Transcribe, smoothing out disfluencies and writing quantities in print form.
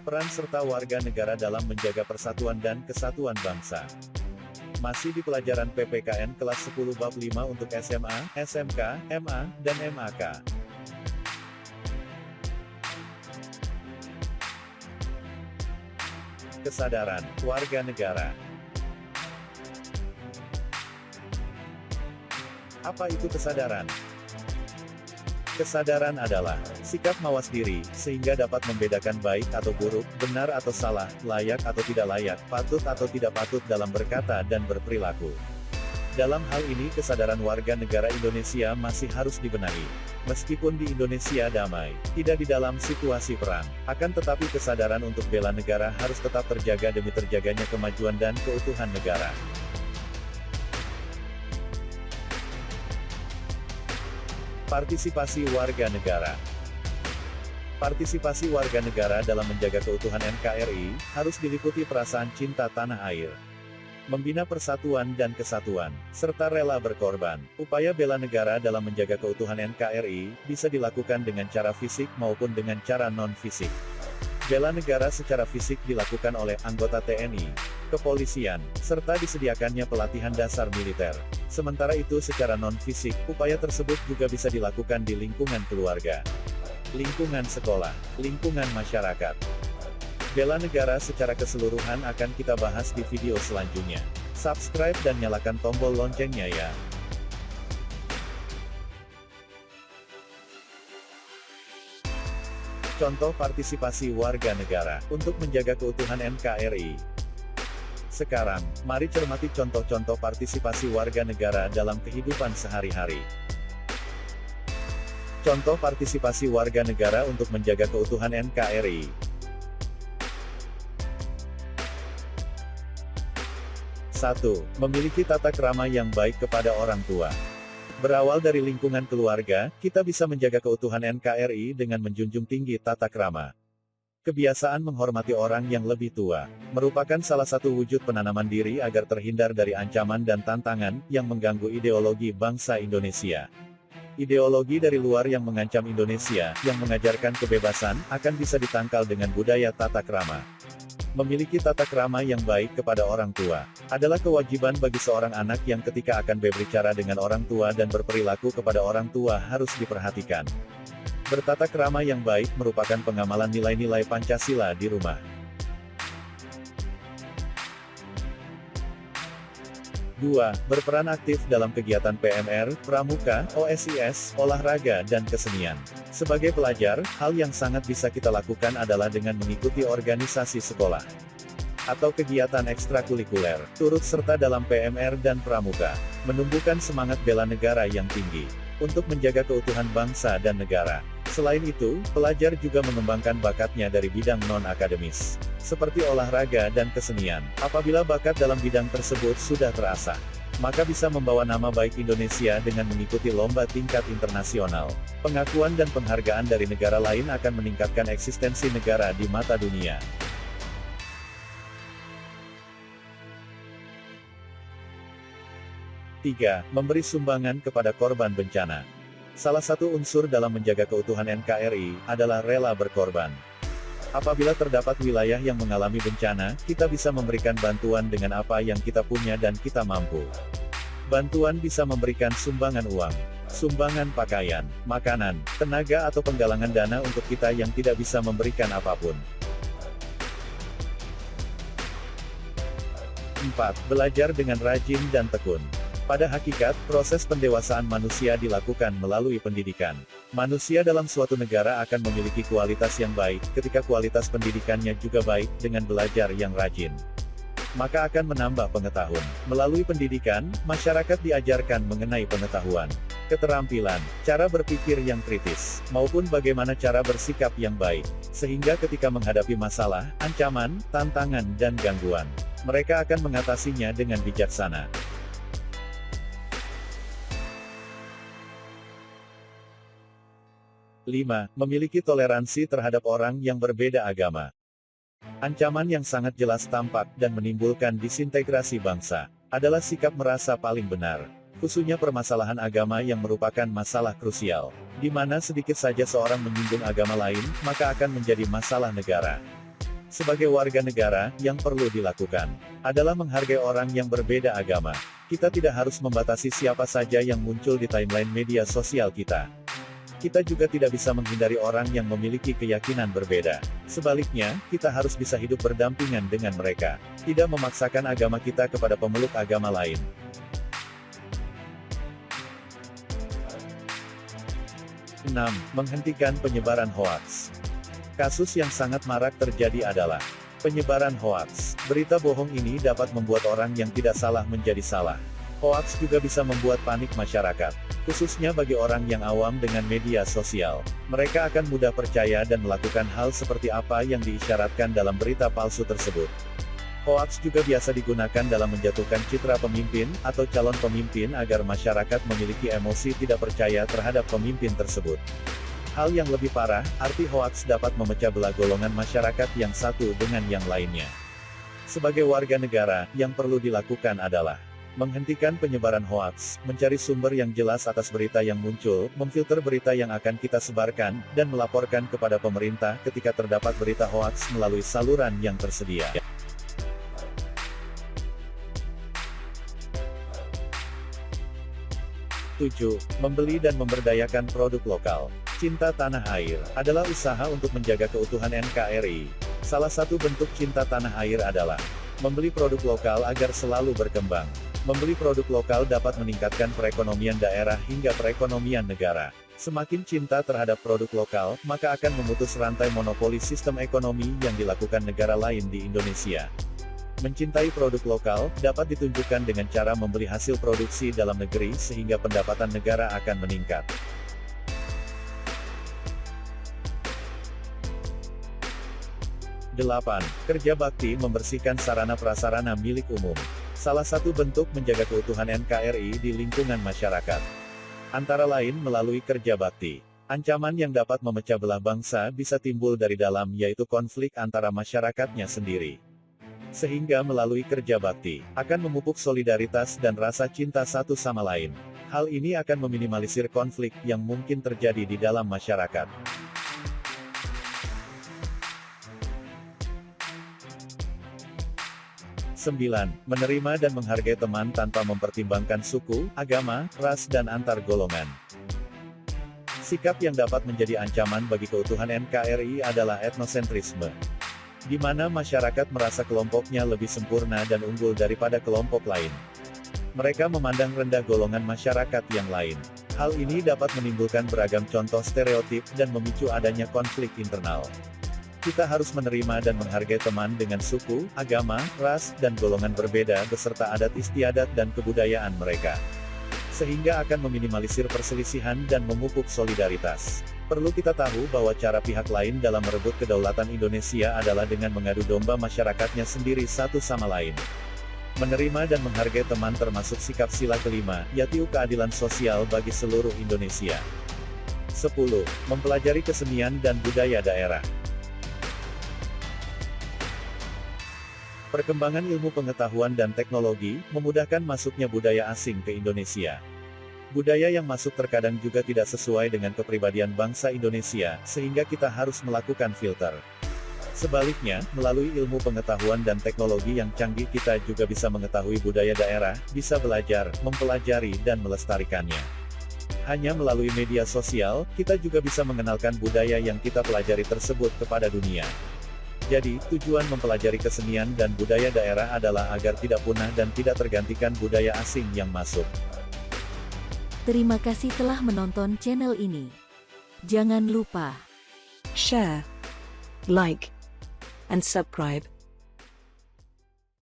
Peran serta warga negara dalam menjaga persatuan dan kesatuan bangsa. Masih di pelajaran PPKN kelas 10 bab 5 untuk SMA, SMK, MA, dan MAK. Kesadaran warga negara. Apa itu kesadaran? Kesadaran adalah sikap mawas diri, sehingga dapat membedakan baik atau buruk, benar atau salah, layak atau tidak layak, patut atau tidak patut dalam berkata dan berperilaku. Dalam hal ini kesadaran warga negara Indonesia masih harus dibenahi. Meskipun di Indonesia damai, tidak di dalam situasi perang, akan tetapi kesadaran untuk bela negara harus tetap terjaga demi terjaganya kemajuan dan keutuhan negara. Partisipasi warga negara. Partisipasi warga negara dalam menjaga keutuhan NKRI, harus diliputi perasaan cinta tanah air, membina persatuan dan kesatuan, serta rela berkorban. Upaya bela negara dalam menjaga keutuhan NKRI, bisa dilakukan dengan cara fisik maupun dengan cara non-fisik. Bela negara secara fisik dilakukan oleh anggota TNI, kepolisian, serta disediakannya pelatihan dasar militer. Sementara itu secara non-fisik, upaya tersebut juga bisa dilakukan di lingkungan keluarga, lingkungan sekolah, lingkungan masyarakat. Bela negara secara keseluruhan akan kita bahas di video selanjutnya. Subscribe dan nyalakan tombol loncengnya ya. Contoh partisipasi warga negara untuk menjaga keutuhan NKRI. Sekarang, mari cermati contoh-contoh partisipasi warga negara dalam kehidupan sehari-hari. Contoh partisipasi warga negara untuk menjaga keutuhan NKRI. 1. Memiliki tata krama yang baik kepada orang tua. Berawal dari lingkungan keluarga, kita bisa menjaga keutuhan NKRI dengan menjunjung tinggi tata krama. Kebiasaan menghormati orang yang lebih tua, merupakan salah satu wujud penanaman diri agar terhindar dari ancaman dan tantangan, yang mengganggu ideologi bangsa Indonesia. Ideologi dari luar yang mengancam Indonesia, yang mengajarkan kebebasan, akan bisa ditangkal dengan budaya tata krama. Memiliki tata krama yang baik kepada orang tua, adalah kewajiban bagi seorang anak yang ketika akan berbicara dengan orang tua dan berperilaku kepada orang tua harus diperhatikan. Bertata krama yang baik merupakan pengamalan nilai-nilai Pancasila di rumah. 2. Berperan aktif dalam kegiatan PMR, pramuka, OSIS, olahraga dan kesenian. Sebagai pelajar, hal yang sangat bisa kita lakukan adalah dengan mengikuti organisasi sekolah atau kegiatan ekstrakurikuler, turut serta dalam PMR dan pramuka, menumbuhkan semangat bela negara yang tinggi, untuk menjaga keutuhan bangsa dan negara. Selain itu, pelajar juga mengembangkan bakatnya dari bidang non-akademis, seperti olahraga dan kesenian. Apabila bakat dalam bidang tersebut sudah terasah, maka bisa membawa nama baik Indonesia dengan mengikuti lomba tingkat internasional. Pengakuan dan penghargaan dari negara lain akan meningkatkan eksistensi negara di mata dunia. Tiga, memberi sumbangan kepada korban bencana. Salah satu unsur dalam menjaga keutuhan NKRI, adalah rela berkorban. Apabila terdapat wilayah yang mengalami bencana, kita bisa memberikan bantuan dengan apa yang kita punya dan kita mampu. Bantuan bisa memberikan sumbangan uang, sumbangan pakaian, makanan, tenaga atau penggalangan dana untuk kita yang tidak bisa memberikan apapun. 4. Belajar dengan rajin dan tekun. Pada hakikat, proses pendewasaan manusia dilakukan melalui pendidikan. Manusia dalam suatu negara akan memiliki kualitas yang baik, ketika kualitas pendidikannya juga baik, dengan belajar yang rajin. Maka akan menambah pengetahuan. Melalui pendidikan, masyarakat diajarkan mengenai pengetahuan, keterampilan, cara berpikir yang kritis, maupun bagaimana cara bersikap yang baik. Sehingga ketika menghadapi masalah, ancaman, tantangan dan gangguan, mereka akan mengatasinya dengan bijaksana. 5. Memiliki toleransi terhadap orang yang berbeda agama. Ancaman yang sangat jelas tampak, dan menimbulkan disintegrasi bangsa, adalah sikap merasa paling benar. Khususnya permasalahan agama yang merupakan masalah krusial, di mana sedikit saja seorang menyinggung agama lain, maka akan menjadi masalah negara. Sebagai warga negara, yang perlu dilakukan adalah menghargai orang yang berbeda agama. Kita tidak harus membatasi siapa saja yang muncul di timeline media sosial kita. Kita juga tidak bisa menghindari orang yang memiliki keyakinan berbeda. Sebaliknya, kita harus bisa hidup berdampingan dengan mereka, tidak memaksakan agama kita kepada pemeluk agama lain. 6. Menghentikan penyebaran hoaks. Kasus yang sangat marak terjadi adalah penyebaran hoaks. Berita bohong ini dapat membuat orang yang tidak salah menjadi salah. Hoaks juga bisa membuat panik masyarakat, khususnya bagi orang yang awam dengan media sosial. Mereka akan mudah percaya dan melakukan hal seperti apa yang diisyaratkan dalam berita palsu tersebut. Hoaks juga biasa digunakan dalam menjatuhkan citra pemimpin atau calon pemimpin agar masyarakat memiliki emosi tidak percaya terhadap pemimpin tersebut. Hal yang lebih parah, arti hoaks dapat memecah belah golongan masyarakat yang satu dengan yang lainnya. Sebagai warga negara, yang perlu dilakukan adalah menghentikan penyebaran hoaks, mencari sumber yang jelas atas berita yang muncul, memfilter berita yang akan kita sebarkan, dan melaporkan kepada pemerintah ketika terdapat berita hoaks melalui saluran yang tersedia. Tujuh, membeli dan memberdayakan produk lokal. Cinta tanah air adalah usaha untuk menjaga keutuhan NKRI. Salah satu bentuk cinta tanah air adalah membeli produk lokal agar selalu berkembang. Membeli produk lokal dapat meningkatkan perekonomian daerah hingga perekonomian negara. Semakin cinta terhadap produk lokal, maka akan memutus rantai monopoli sistem ekonomi yang dilakukan negara lain di Indonesia. Mencintai produk lokal dapat ditunjukkan dengan cara membeli hasil produksi dalam negeri sehingga pendapatan negara akan meningkat. Delapan, kerja bakti membersihkan sarana prasarana milik umum. Salah satu bentuk menjaga keutuhan NKRI di lingkungan masyarakat, antara lain melalui kerja bakti. Ancaman yang dapat memecah belah bangsa bisa timbul dari dalam, yaitu konflik antara masyarakatnya sendiri. Sehingga melalui kerja bakti, akan memupuk solidaritas dan rasa cinta satu sama lain. Hal ini akan meminimalisir konflik yang mungkin terjadi di dalam masyarakat. 9. Menerima dan menghargai teman tanpa mempertimbangkan suku, agama, ras dan antar golongan. Sikap yang dapat menjadi ancaman bagi keutuhan NKRI adalah etnosentrisme, di mana masyarakat merasa kelompoknya lebih sempurna dan unggul daripada kelompok lain. Mereka memandang rendah golongan masyarakat yang lain. Hal ini dapat menimbulkan beragam contoh stereotip dan memicu adanya konflik internal. Kita harus menerima dan menghargai teman dengan suku, agama, ras, dan golongan berbeda beserta adat istiadat dan kebudayaan mereka. Sehingga akan meminimalisir perselisihan dan memupuk solidaritas. Perlu kita tahu bahwa cara pihak lain dalam merebut kedaulatan Indonesia adalah dengan mengadu domba masyarakatnya sendiri satu sama lain. Menerima dan menghargai teman termasuk sikap sila kelima, yaitu keadilan sosial bagi seluruh Indonesia. 10. Mempelajari kesenian dan budaya daerah. Perkembangan ilmu pengetahuan dan teknologi, memudahkan masuknya budaya asing ke Indonesia. Budaya yang masuk terkadang juga tidak sesuai dengan kepribadian bangsa Indonesia, sehingga kita harus melakukan filter. Sebaliknya, melalui ilmu pengetahuan dan teknologi yang canggih kita juga bisa mengetahui budaya daerah, bisa belajar, mempelajari dan melestarikannya. Hanya melalui media sosial, kita juga bisa mengenalkan budaya yang kita pelajari tersebut kepada dunia. Jadi, tujuan mempelajari kesenian dan budaya daerah adalah agar tidak punah dan tidak tergantikan budaya asing yang masuk. Terima kasih telah menonton channel ini. Jangan lupa share, like, and subscribe.